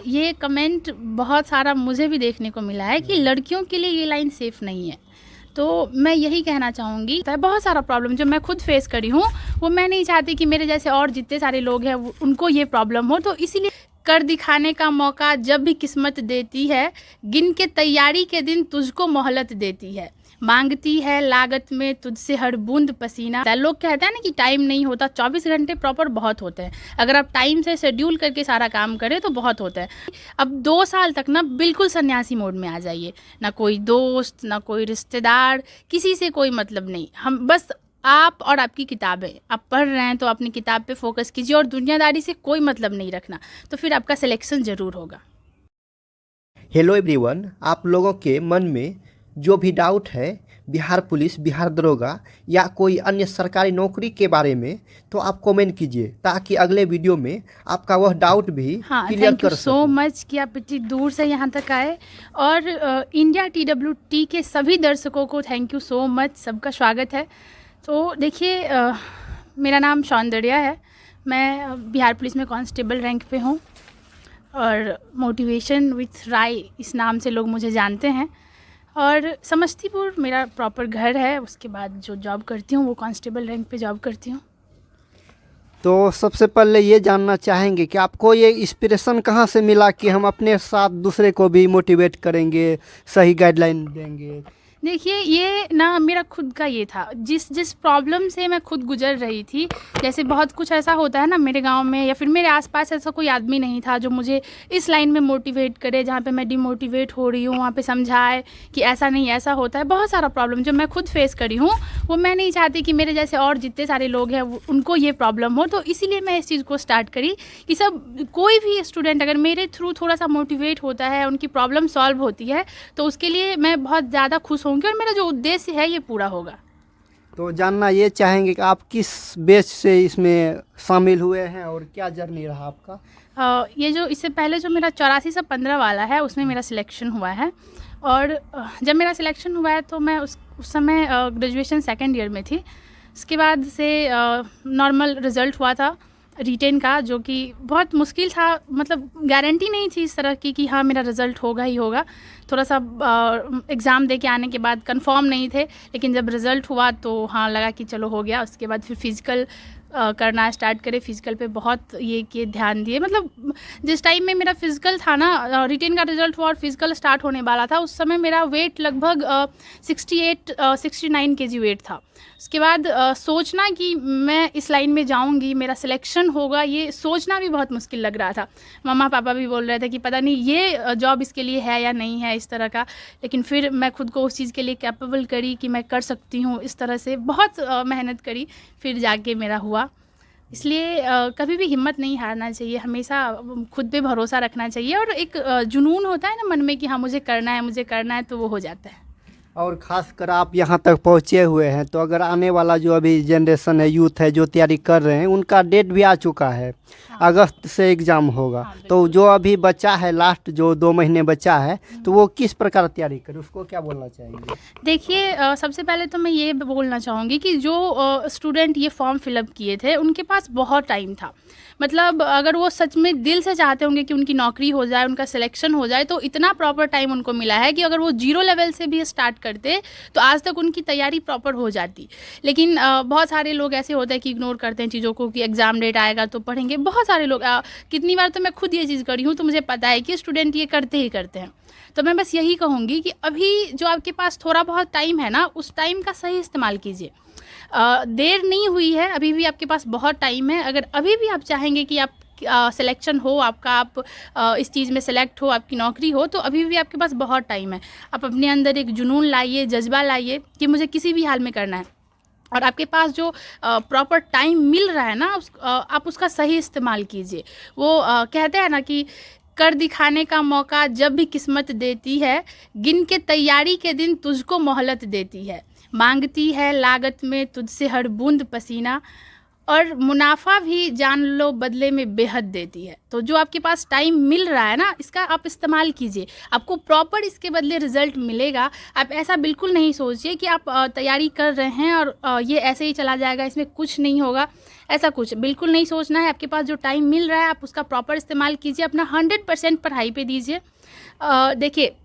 ये कमेंट बहुत सारा मुझे भी देखने को मिला है कि लड़कियों के लिए ये लाइन सेफ़ नहीं है। तो मैं यही कहना चाहूँगी, बहुत सारा प्रॉब्लम जो मैं खुद फेस करी हूँ, वो मैं नहीं चाहती कि मेरे जैसे और जितने सारे लोग हैं उनको ये प्रॉब्लम हो। तो इसीलिए कर दिखाने का मौका जब भी किस्मत देती है, गिन के तैयारी के दिन तुझको मोहलत देती है, मांगती है लागत में तुझसे हर बूंद पसीना। लोग कहते हैं ना कि टाइम नहीं होता, 24 घंटे प्रॉपर बहुत होते हैं। अगर आप टाइम से शेड्यूल करके सारा काम करें तो बहुत होता है। अब 2 साल तक ना बिल्कुल सन्यासी मोड में आ जाइए, ना कोई दोस्त, ना कोई रिश्तेदार, किसी से कोई मतलब नहीं। हम बस आप और आपकी किताबें, आप पढ़ रहे हैं तो अपनी किताब पे फोकस कीजिए और दुनियादारी से कोई मतलब नहीं रखना, तो फिर आपका सिलेक्शन ज़रूर होगा। हेलो एवरीवन, आप लोगों के मन में जो भी डाउट है बिहार पुलिस, बिहार दरोगा या कोई अन्य सरकारी नौकरी के बारे में, तो आप कमेंट कीजिए ताकि अगले वीडियो में आपका वह डाउट भी क्लियर थैंक यू कर सो सकूं। मच कि आप इतनी दूर से यहाँ तक आए। और इंडिया TWT के सभी दर्शकों को थैंक यू सो मच, सबका स्वागत है। तो देखिए, मेरा नाम सौंदर्या है, मैं बिहार पुलिस में कांस्टेबल रैंक पे हूँ और मोटिवेशन विथ राय इस नाम से लोग मुझे जानते हैं। और समस्तीपुर मेरा प्रॉपर घर है। उसके बाद जो जॉब करती हूँ वो कांस्टेबल रैंक पे जॉब करती हूँ। तो सबसे पहले ये जानना चाहेंगे कि आपको ये इंस्पिरेशन कहाँ से मिला कि हम अपने साथ दूसरे को भी मोटिवेट करेंगे, सही गाइडलाइन देंगे। देखिए, ये ना मेरा खुद का ये था, जिस प्रॉब्लम से मैं खुद गुजर रही थी। जैसे बहुत कुछ ऐसा होता है ना, मेरे गांव में या फिर मेरे आसपास ऐसा कोई आदमी नहीं था जो मुझे इस लाइन में मोटिवेट करे। जहाँ पे मैं डिमोटिवेट हो रही हूँ वहाँ पे समझाए कि ऐसा नहीं, ऐसा होता है। बहुत सारा प्रॉब्लम जो मैं खुद फेस करी हूँ, वो मैं नहीं चाहती कि मेरे जैसे और जितने सारे लोग हैं उनको ये प्रॉब्लम हो। तो इसीलिए मैं इस चीज़ को स्टार्ट करी कि कोई भी स्टूडेंट अगर मेरे थ्रू थोड़ा सा मोटिवेट होता है, उनकी प्रॉब्लम सॉल्व होती है, तो उसके लिए मैं बहुत ज़्यादा खुश होंगी और मेरा जो उद्देश्य है ये पूरा होगा। तो जानना ये चाहेंगे कि आप किस बेस से इसमें शामिल हुए हैं और क्या जर्नी रहा आपका। ये जो इससे पहले जो मेरा 84 से 15 वाला है उसमें मेरा सिलेक्शन हुआ है। और जब मेरा सिलेक्शन हुआ है तो मैं उस समय ग्रेजुएशन सेकेंड ईयर में थी। उसके बाद से नॉर्मल रिज़ल्ट हुआ था रिटेन का, जो कि बहुत मुश्किल था। मतलब गारंटी नहीं थी इस तरह की कि हाँ मेरा रिज़ल्ट होगा ही होगा। थोड़ा सा एग्ज़ाम दे के आने के बाद कंफर्म नहीं थे, लेकिन जब रिज़ल्ट हुआ तो हाँ लगा कि चलो हो गया। उसके बाद फिर फिज़िकल करना स्टार्ट करे। फिज़िकल पे बहुत ये कि ध्यान दिए। मतलब जिस टाइम में मेरा फिज़िकल था ना, रिटेन का रिज़ल्ट हुआ और फिज़िकल स्टार्ट होने वाला था, उस समय मेरा वेट लगभग 69 kg वेट था। उसके बाद सोचना कि मैं इस लाइन में जाऊंगी, मेरा सिलेक्शन होगा, ये सोचना भी बहुत मुश्किल लग रहा था। मम्मा पापा भी बोल रहे थे कि पता नहीं ये जॉब इसके लिए है या नहीं है, इस तरह का। लेकिन फिर मैं खुद को उस चीज़ के लिए कैपेबल करी कि मैं कर सकती हूँ। इस तरह से बहुत मेहनत करी, फिर जाके मेरा हुआ। इसलिए कभी भी हिम्मत नहीं हारना चाहिए, हमेशा खुद पे भरोसा रखना चाहिए। और एक जुनून होता है ना मन में कि हाँ मुझे करना है, मुझे करना है, तो वो हो जाता है। और ख़ासकर आप यहाँ तक पहुँचे हुए हैं, तो अगर आने वाला जो अभी जनरेशन है, यूथ है जो तैयारी कर रहे हैं, उनका डेट भी आ चुका है। अगस्त से एग्ज़ाम होगा। तो जो अभी बचा है, लास्ट जो 2 महीने बचा है, तो वो किस प्रकार तैयारी करे, उसको क्या बोलना चाहेंगे। देखिए, सबसे पहले तो मैं ये बोलना चाहूँगी कि जो स्टूडेंट ये फॉर्म फिलअप किए थे उनके पास बहुत टाइम था। मतलब अगर वो सच में दिल से चाहते होंगे कि उनकी नौकरी हो जाए, उनका सिलेक्शन हो जाए, तो इतना प्रॉपर टाइम उनको मिला है कि अगर वो 0 लेवल से भी स्टार्ट करते तो आज तक उनकी तैयारी प्रॉपर हो जाती। लेकिन बहुत सारे लोग ऐसे होते हैं कि इग्नोर करते हैं चीज़ों को, कि एग्ज़ाम डेट आएगा तो पढ़ेंगे। बहुत सारे लोग, कितनी बार तो मैं खुद ये चीज़ करी हूँ, तो मुझे पता है कि स्टूडेंट ये करते ही करते हैं। तो मैं बस यही कहूँगी कि अभी जो आपके पास थोड़ा बहुत टाइम है ना, उस टाइम का सही इस्तेमाल कीजिए। देर नहीं हुई है, अभी भी आपके पास बहुत टाइम है। अगर अभी भी आप चाहेंगे कि आप सिलेक्शन हो आपका, आप इस चीज़ में सेलेक्ट हो, आपकी नौकरी हो, तो अभी भी आपके पास बहुत टाइम है। आप अपने अंदर एक जुनून लाइए, जज्बा लाइए कि मुझे किसी भी हाल में करना है। और आपके पास जो प्रॉपर टाइम मिल रहा है ना, आप उसका सही इस्तेमाल कीजिए। वो कहते हैं ना कि कर दिखाने का मौका जब भी किस्मत देती है, गिन के तैयारी के दिन तुझको मोहलत देती है, मांगती है लागत में तुझसे हर बूंद पसीना। और मुनाफा भी जान लो बदले में बेहद देती है। तो जो आपके पास टाइम मिल रहा है ना, इसका आप इस्तेमाल कीजिए, आपको प्रॉपर इसके बदले रिजल्ट मिलेगा। आप ऐसा बिल्कुल नहीं सोचिए कि आप तैयारी कर रहे हैं और ये ऐसे ही चला जाएगा, इसमें कुछ नहीं होगा, ऐसा कुछ बिल्कुल नहीं सोचना है। आपके पास जो टाइम मिल रहा है आप उसका प्रॉपर इस्तेमाल कीजिए, अपना 100% पढ़ाई पे दीजिए। देखिए,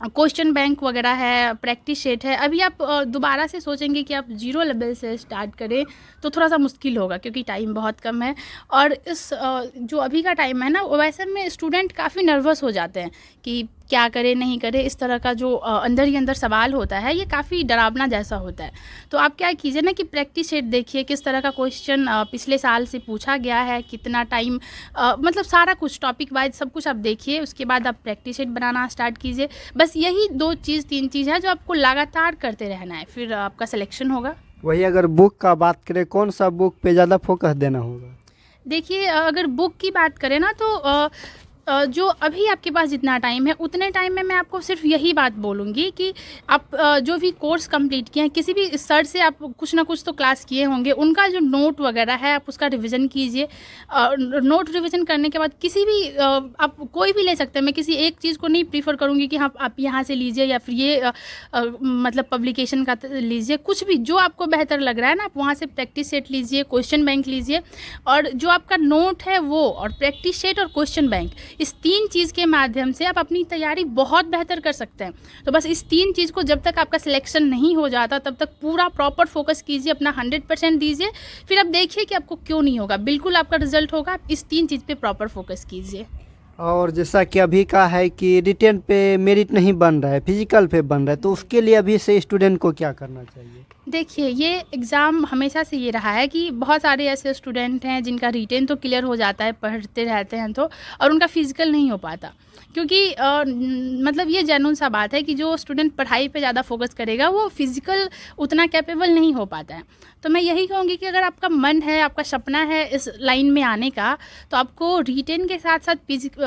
क्वेश्चन बैंक वगैरह है, प्रैक्टिस सेट है, अभी आप दोबारा से सोचेंगे कि आप ज़ीरो लेवल से स्टार्ट करें तो थोड़ा सा मुश्किल होगा, क्योंकि टाइम बहुत कम है। और इस जो अभी का टाइम है ना, वैसे में स्टूडेंट काफ़ी नर्वस हो जाते हैं कि क्या करे नहीं करे, इस तरह का जो अंदर ही अंदर सवाल होता है, ये काफ़ी डरावना जैसा होता है। तो आप क्या कीजिए ना कि प्रैक्टिस सेट देखिए, किस तरह का क्वेश्चन पिछले साल से पूछा गया है, कितना टाइम, मतलब सारा कुछ टॉपिक वाइज सब कुछ आप देखिए, उसके बाद आप प्रैक्टिस सेट बनाना स्टार्ट कीजिए। बस यही 2 चीज़ 3 चीज़ है जो आपको लगातार करते रहना है, फिर आपका सिलेक्शन होगा। वही अगर बुक का बात करें, कौन सा बुक पे ज़्यादा फोकस देना होगा? देखिए, अगर बुक की बात करें ना तो जो अभी आपके पास जितना टाइम है उतने टाइम में मैं आपको सिर्फ यही बात बोलूँगी कि आप जो भी कोर्स कंप्लीट किए हैं, किसी भी सर से आप कुछ ना कुछ तो क्लास किए होंगे, उनका जो नोट वगैरह है आप उसका रिवीजन कीजिए। नोट रिवीजन करने के बाद किसी भी आप कोई भी ले सकते हैं, मैं किसी एक चीज़ को नहीं प्रीफर करूँगी कि हाँ आप यहाँ से लीजिए या फिर ये मतलब पब्लिकेशन का लीजिए, कुछ भी जो आपको बेहतर लग रहा है ना आप वहाँ से प्रैक्टिस सेट लीजिए, क्वेश्चन बैंक लीजिए, और जो आपका नोट है वो, और प्रैक्टिस सेट और क्वेश्चन बैंक, इस 3 चीज़ के माध्यम से आप अपनी तैयारी बहुत बेहतर कर सकते हैं। तो बस इस 3 चीज़ को जब तक आपका सिलेक्शन नहीं हो जाता तब तक पूरा प्रॉपर फोकस कीजिए, अपना 100% दीजिए, फिर आप देखिए कि आपको क्यों नहीं होगा, बिल्कुल आपका रिजल्ट होगा। आप इस 3 चीज़ पे प्रॉपर फोकस कीजिए। और जैसा कि अभी का है कि रिटेन पे मेरिट नहीं बन रहा है, फिजिकल पे बन रहा है, तो उसके लिए अभी से स्टूडेंट को क्या करना चाहिए? देखिए, ये एग्ज़ाम हमेशा से ये रहा है कि बहुत सारे ऐसे स्टूडेंट हैं जिनका रिटेन तो क्लियर हो जाता है, पढ़ते रहते हैं तो, और उनका फिज़िकल नहीं हो पाता, क्योंकि मतलब ये जेन्युइन सा बात है कि जो स्टूडेंट पढ़ाई पे ज़्यादा फोकस करेगा वो फिज़िकल उतना कैपेबल नहीं हो पाता है। तो मैं यही कहूँगी कि अगर आपका मन है, आपका सपना है इस लाइन में आने का, तो आपको रिटेन के साथ साथ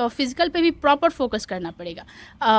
फिज़िकल पे भी प्रॉपर फोकस करना पड़ेगा।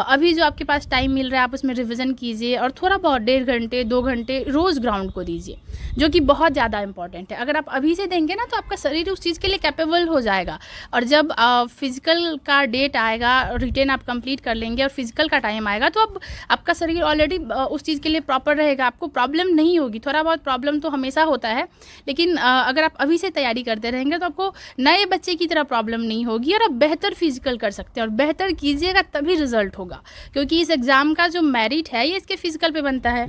अभी जो आपके पास टाइम मिल रहा है आप उसमें रिविज़न कीजिए, और थोड़ा बहुत 1.5 घंटे 2 घंटे रोज़ ग्राउंड को दीजिए, जो कि बहुत ज़्यादा इंपॉर्टेंट है। अगर आप अभी से देंगे ना तो आपका शरीर उस चीज़ के लिए कैपेबल हो जाएगा, और जब फिज़िकल का डेट आएगा, रिटेन आप कंप्लीट कर लेंगे और फिज़िकल का टाइम आएगा, तो अब आपका शरीर ऑलरेडी उस चीज़ के लिए प्रॉपर रहेगा, आपको प्रॉब्लम नहीं होगी। थोड़ा बहुत प्रॉब्लम तो हमेशा होता है, लेकिन अगर आप अभी से तैयारी करते रहेंगे तो आपको नए बच्चे की तरह प्रॉब्लम नहीं होगी, और आप बेहतर फिज़िकल कर सकते हैं, और बेहतर कीजिएगा तभी रिजल्ट होगा, क्योंकि इस एग्ज़ाम का जो मेरिट है ये इसके फिज़िकल पे बनता है।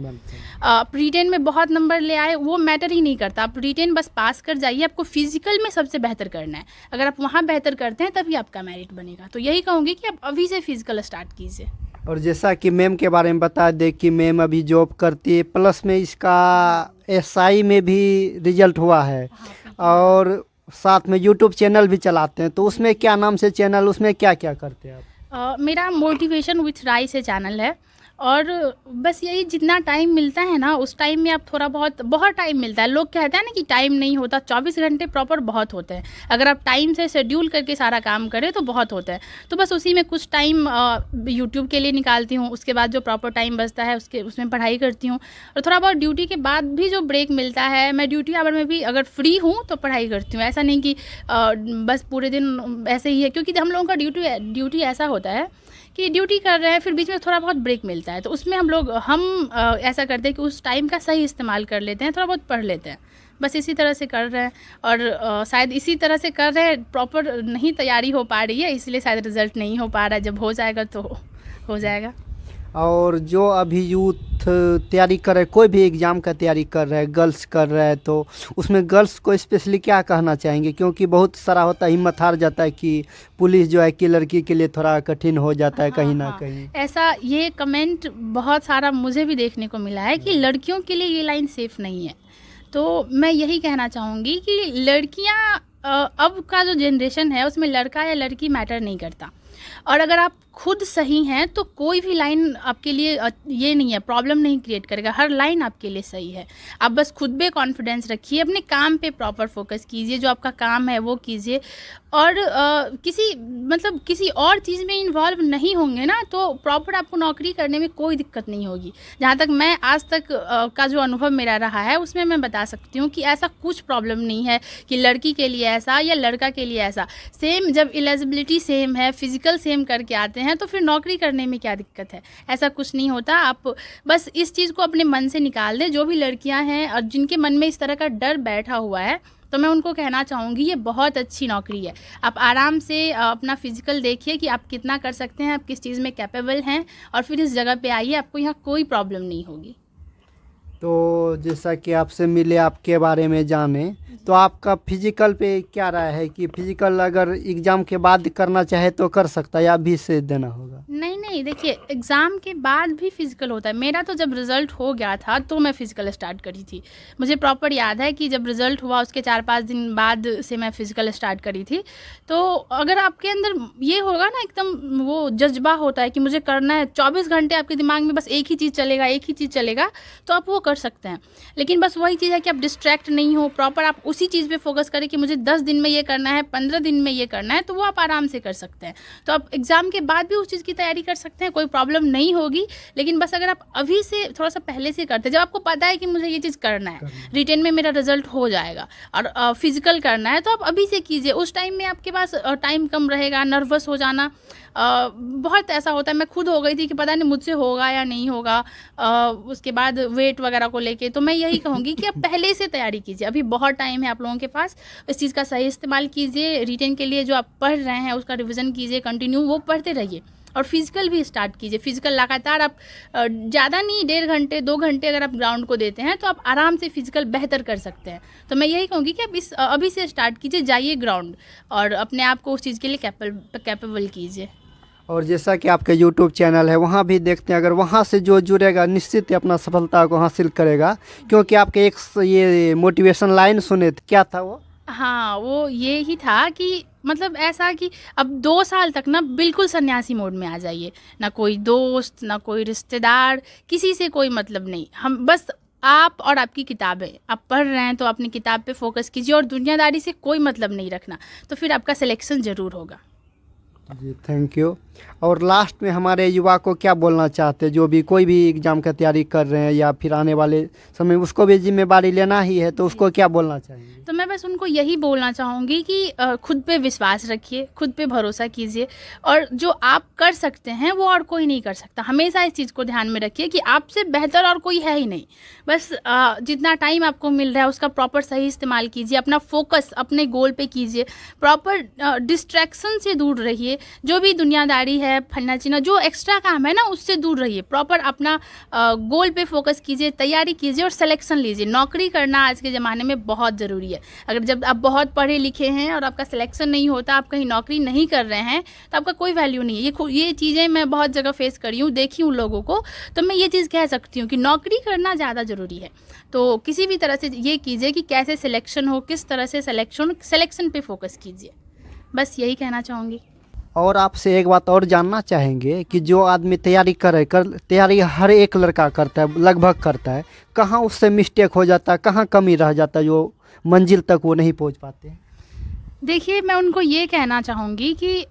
आप रिटेन में बहुत नंबर ले आए वो मैटर ही नहीं करता, आप रिटेन बस पास कर जाइए, आपको फिज़िकल में सबसे बेहतर करना है। अगर आप वहाँ बेहतर करते हैं तभी आपका मेरिट बनेगा। तो यही कहूँगी कि आप अभी से फिज़िकल स्टार्ट कीजिए। और जैसा कि मैम के बारे में बता दें कि मैम अभी जॉब करती है, प्लस में इसका एसआई में भी रिजल्ट हुआ है, और साथ में यूट्यूब चैनल भी चलाते हैं, तो उसमें क्या नाम से चैनल, उसमें क्या क्या करते हैं आप? मेरा मोटिवेशन विथ राय से चैनल है, और बस यही जितना टाइम मिलता है ना उस टाइम में आप थोड़ा बहुत टाइम मिलता है। लोग कहते हैं ना कि टाइम नहीं होता, 24 घंटे प्रॉपर बहुत होते हैं। अगर आप टाइम से शेड्यूल करके सारा काम करें तो बहुत होता है। तो बस उसी में कुछ टाइम यूट्यूब के लिए निकालती हूँ, उसके बाद जो प्रॉपर टाइम बचता है उसमें पढ़ाई करती हूँ, और थोड़ा बहुत ड्यूटी के बाद भी जो ब्रेक मिलता है, मैं ड्यूटी आवर में भी अगर फ्री हूँ तो पढ़ाई करती हूँ। ऐसा नहीं कि बस पूरे दिन ऐसे ही है, क्योंकि हम लोगों का ड्यूटी ऐसा होता है कि ड्यूटी कर रहे हैं, फिर बीच में थोड़ा बहुत ब्रेक मिलता है, तो उसमें हम ऐसा करते हैं कि उस टाइम का सही इस्तेमाल कर लेते हैं, थोड़ा बहुत पढ़ लेते हैं। बस इसी तरह से कर रहे हैं, और शायद इसी तरह से कर रहे हैं, प्रॉपर नहीं तैयारी हो पा रही है, इसलिए शायद रिज़ल्ट नहीं हो पा रहा है। जब हो जाएगा तो हो जाएगा। और जो अभी यूथ तैयारी कर रहे, कोई भी एग्ज़ाम का तैयारी कर रहे हैं, गर्ल्स कर रहे हैं, तो उसमें गर्ल्स को स्पेशली क्या कहना चाहेंगे? क्योंकि बहुत सारा होता है, हिम्मत हार जाता है कि पुलिस जो है कि लड़की के लिए थोड़ा कठिन हो जाता है कहीं ना कहीं। ऐसा ये कमेंट बहुत सारा मुझे भी देखने को मिला है कि लड़कियों के लिए ये लाइन सेफ़ नहीं है। तो मैं यही कहना चाहूँगी कि लड़कियाँ अब का जो जनरेशन है उसमें लड़का या लड़की मैटर नहीं करता, और अगर आप खुद सही हैं तो कोई भी लाइन आपके लिए ये नहीं है, प्रॉब्लम नहीं क्रिएट करेगा, हर लाइन आपके लिए सही है। आप बस खुद पे कॉन्फिडेंस रखिए, अपने काम पे प्रॉपर फोकस कीजिए, जो आपका काम है वो कीजिए, और किसी और चीज़ में इन्वॉल्व नहीं होंगे ना तो प्रॉपर आपको नौकरी करने में कोई दिक्कत नहीं होगी। जहाँ तक मैं आज तक का जो अनुभव मेरा रहा है उसमें मैं बता सकती हूँ कि ऐसा कुछ प्रॉब्लम नहीं है कि लड़की के लिए ऐसा या लड़का के लिए ऐसा। सेम, जब एलिजिबिलिटी सेम है, फिजिकल सेम करके आते हैं तो फिर नौकरी करने में क्या दिक्कत है? ऐसा कुछ नहीं होता। आप बस इस चीज़ को अपने मन से निकाल दें। जो भी लड़कियां हैं और जिनके मन में इस तरह का डर बैठा हुआ है तो मैं उनको कहना चाहूँगी ये बहुत अच्छी नौकरी है। आप आराम से अपना फिजिकल देखिए कि आप कितना कर सकते हैं, आप किस चीज़ में कैपेबल हैं, और फिर इस जगह पे आइए, आपको यहाँ कोई प्रॉब्लम नहीं होगी। तो जैसा कि आपसे मिले, आपके बारे में जाने, तो आपका फिजिकल पे क्या राय है कि फिजिकल अगर एग्ज़ाम के बाद करना चाहे तो कर सकता है या अभी से देना होगा? नहीं, देखिए एग्ज़ाम के बाद भी फ़िज़िकल होता है। मेरा तो जब रिज़ल्ट हो गया था तो मैं फ़िज़िकल स्टार्ट करी थी। मुझे प्रॉपर याद है कि जब रिज़ल्ट हुआ उसके 4-5 दिन बाद से मैं फ़िज़िकल स्टार्ट करी थी। तो अगर आपके अंदर ये होगा ना, एकदम वो जज़्बा होता है कि मुझे करना है, 24 घंटे आपके दिमाग में बस एक ही चीज़ चलेगा, तो आप वो कर सकते हैं। लेकिन बस वही चीज़ है कि आप डिस्ट्रैक्ट नहीं हो, प्रॉपर आप उसी चीज़ पे फोकस करें कि मुझे 10 दिन में ये करना है, 15 दिन में ये करना है, तो वो आप आराम से कर सकते हैं। तो आप एग्ज़ाम के बाद भी उस चीज़ की तैयारी कर सकते हैं, कोई प्रॉब्लम नहीं होगी। लेकिन बस अगर आप अभी से थोड़ा सा पहले से करते, जब आपको पता है कि मुझे ये चीज़ करना है, रिटेन में मेरा रिजल्ट हो जाएगा और फिजिकल करना है, तो आप अभी से कीजिए। उस टाइम में आपके पास टाइम कम रहेगा। नर्वस हो जाना बहुत ऐसा होता है, मैं खुद हो गई थी कि पता नहीं मुझसे होगा या नहीं होगा, उसके बाद वेट वगैरह को लेके। तो मैं यही कहूँगी कि आप पहले से तैयारी कीजिए, अभी बहुत टाइम है आप लोगों के पास। इस चीज़ का सही इस्तेमाल कीजिए। रिटेन के लिए जो आप पढ़ रहे हैं उसका रिविज़न कीजिए, कंटिन्यू वो पढ़ते रहिए, और फिजिकल भी स्टार्ट कीजिए। फिजिकल लगातार आप ज़्यादा नहीं, 1.5 घंटे 2 घंटे अगर आप ग्राउंड को देते हैं तो आप आराम से फिजिकल बेहतर कर सकते हैं। तो मैं यही कहूँगी कि आप अभी से स्टार्ट कीजिए, जाइए ग्राउंड और अपने आप को उस चीज़ के लिए कैपेबल कीजिए। और जैसा कि आपका यूट्यूब चैनल है, वहाँ भी देखते हैं, अगर वहाँ से जो जुड़ेगा निश्चित ही अपना सफलता को हासिल करेगा, क्योंकि आपके एक ये मोटिवेशन लाइन सुने थे, क्या था वो? हाँ, वो ये ही था कि मतलब ऐसा कि अब 2 साल तक ना बिल्कुल सन्यासी मोड में आ जाइए। ना कोई दोस्त, ना कोई रिश्तेदार, किसी से कोई मतलब नहीं। हम बस आप और आपकी किताबें, आप पढ़ रहे हैं तो अपनी किताब पे फोकस कीजिए, और दुनियादारी से कोई मतलब नहीं रखना, तो फिर आपका सिलेक्शन ज़रूर होगा। जी, थैंक यू। और लास्ट में हमारे युवा को क्या बोलना चाहते हैं, जो भी कोई भी एग्ज़ाम का तैयारी कर रहे हैं या फिर आने वाले समय उसको भी जिम्मेदारी लेना ही है, तो उसको क्या बोलना चाहेंगे? तो मैं बस उनको यही बोलना चाहूँगी कि खुद पे विश्वास रखिए, खुद पे भरोसा कीजिए, और जो आप कर सकते हैं वो और कोई नहीं कर सकता। हमेशा इस चीज़ को ध्यान में रखिए कि आपसे बेहतर और कोई है ही नहीं। बस जितना टाइम आपको मिल रहा है उसका प्रॉपर सही इस्तेमाल कीजिए, अपना फोकस अपने गोल पे कीजिए, प्रॉपर डिस्ट्रैक्शन से दूर रहिए। जो भी दुनियादारी है, फलना चीना, जो एक्स्ट्रा काम है ना, उससे दूर रहिए। प्रॉपर अपना गोल पे फोकस कीजिए, तैयारी कीजिए और सिलेक्शन लीजिए। नौकरी करना आज के ज़माने में बहुत ज़रूरी है। अगर जब आप बहुत पढ़े लिखे हैं और आपका सिलेक्शन नहीं होता, आप कहीं नौकरी नहीं कर रहे हैं, तो आपका कोई वैल्यू नहीं है। ये चीज़ें मैं बहुत जगह फेस करी हूँ, देखी हूँ लोगों को, तो मैं ये चीज़ कह सकती हूँ कि नौकरी करना ज़्यादा ज़रूरी है। तो किसी भी तरह से ये कीजिए कि कैसे सिलेक्शन हो, किस तरह से सिलेक्शन पे फोकस कीजिए। बस यही कहना चाहूँगी। और आपसे एक बात और जानना चाहेंगे कि जो आदमी तैयारी तैयारी हर एक लड़का करता है, लगभग करता है, कहाँ उससे मिस्टेक हो जाता है, कहाँ कमी रह जाता है, जो मंजिल तक वो नहीं पहुंच पाते? देखिए, मैं उनको ये कहना चाहूँगी कि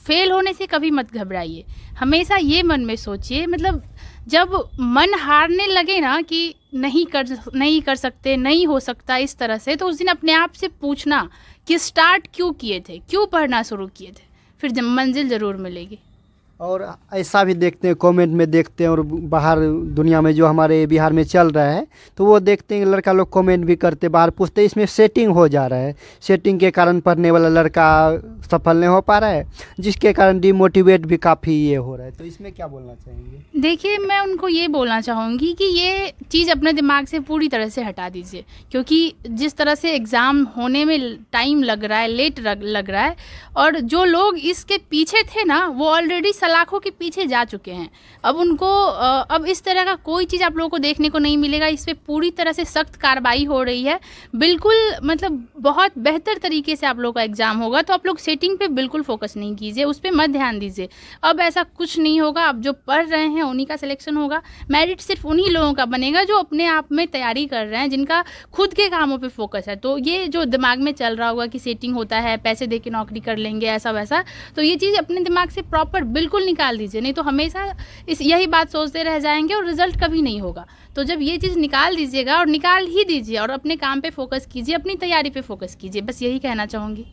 फेल होने से कभी मत घबराइए। हमेशा ये मन में सोचिए, मतलब जब मन हारने लगे ना कि नहीं कर सकते, नहीं हो सकता इस तरह से, तो उस दिन अपने आप से पूछना कि स्टार्ट क्यों किए थे, क्यों पढ़ना शुरू किए थे, फिर जब मंजिल ज़रूर मिलेगी। और ऐसा भी देखते हैं, कमेंट में देखते हैं, और बाहर दुनिया में जो हमारे बिहार में चल रहा है, तो वो देखते हैं लड़का लोग कमेंट भी करते, बाहर पूछते, इसमें सेटिंग हो जा रहा है। सेटिंग के कारण पढ़ने वाला लड़का सफल नहीं हो पा रहा है, जिसके कारण डिमोटिवेट भी काफ़ी ये हो रहा है। तो इसमें क्या बोलना चाहेंगे? देखिए, मैं उनको ये बोलना चाहूँगी कि ये चीज़ अपने दिमाग से पूरी तरह से हटा दीजिए, क्योंकि जिस तरह से एग्ज़ाम होने में टाइम लग रहा है, लेट लग रहा है, और जो लोग इसके पीछे थे ना, वो ऑलरेडी सलाखों के पीछे जा चुके हैं। अब उनको अब इस तरह का कोई चीज़ आप लोगों को देखने को नहीं मिलेगा। इस पे पूरी तरह से सख्त कार्रवाई हो रही है। बिल्कुल मतलब बहुत बेहतर तरीके से आप लोगों का एग्ज़ाम होगा। तो आप लोग सेटिंग पे बिल्कुल फोकस नहीं कीजिए, उस पर मत ध्यान दीजिए। अब ऐसा कुछ नहीं होगा। अब जो पढ़ रहे हैं उन्हीं का सिलेक्शन होगा। मेरिट सिर्फ उन्हीं लोगों का बनेगा जो अपने आप में तैयारी कर रहे हैं, जिनका खुद के कामों पे फोकस है। तो ये जो दिमाग में चल रहा होगा कि सेटिंग होता है, पैसे दे के नौकरी कर लेंगे, ऐसा वैसा, तो ये चीज़ अपने दिमाग से प्रॉपर बिल्कुल निकाल दीजिए। नहीं तो हमेशा यही बात सोचते रह जाएंगे और रिजल्ट कभी नहीं होगा। तो जब ये चीज़ निकाल दीजिएगा, और निकाल ही दीजिए, और अपने काम पे फोकस कीजिए, अपनी तैयारी पे फोकस कीजिए। बस यही कहना चाहूँगी।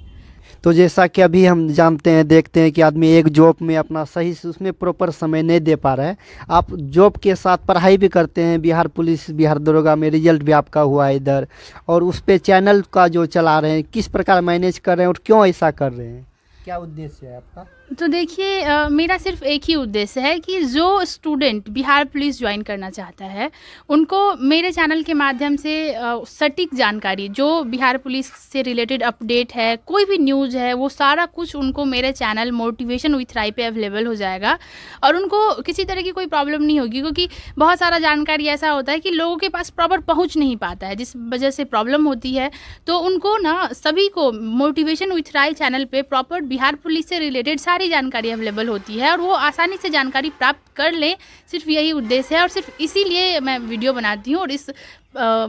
तो जैसा कि अभी हम जानते हैं, देखते हैं कि आदमी एक जॉब में अपना सही से उसमें प्रॉपर समय नहीं दे पा रहा है। आप जॉब के साथ पढ़ाई भी करते हैं, बिहार पुलिस, बिहार दरोगा में रिजल्ट भी आपका हुआ है इधर, और उस पे चैनल का जो चला रहे हैं, किस प्रकार मैनेज कर रहे हैं और क्यों ऐसा कर रहे हैं, क्या उद्देश्य है आपका? तो देखिए, मेरा सिर्फ एक ही उद्देश्य है कि जो स्टूडेंट बिहार पुलिस ज्वाइन करना चाहता है उनको मेरे चैनल के माध्यम से सटीक जानकारी, जो बिहार पुलिस से रिलेटेड अपडेट है, कोई भी न्यूज़ है, वो सारा कुछ उनको मेरे चैनल मोटिवेशन विथ राय पे अवेलेबल हो जाएगा। और उनको किसी तरह की कोई प्रॉब्लम नहीं होगी, क्योंकि बहुत सारा जानकारी ऐसा होता है कि लोगों के पास प्रॉपर पहुंच नहीं पाता है, जिस वजह से प्रॉब्लम होती है। तो उनको ना सभी को मोटिवेशन विथ राय चैनल पे प्रॉपर बिहार पुलिस से रिलेटेड सारी जानकारी अवेलेबल होती है, और वो आसानी से जानकारी प्राप्त कर लें। सिर्फ यही उद्देश्य है, और सिर्फ इसीलिए मैं वीडियो बनाती हूँ। और इस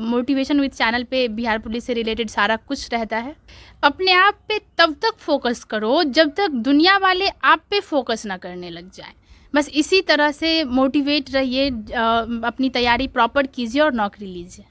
मोटिवेशन विथ चैनल पे बिहार पुलिस से रिलेटेड सारा कुछ रहता है। अपने आप पे तब तक फोकस करो जब तक दुनिया वाले आप पे फोकस ना करने लग जाएं। बस इसी तरह से मोटिवेट रहिए, अपनी तैयारी प्रॉपर कीजिए और नौकरी लीजिए।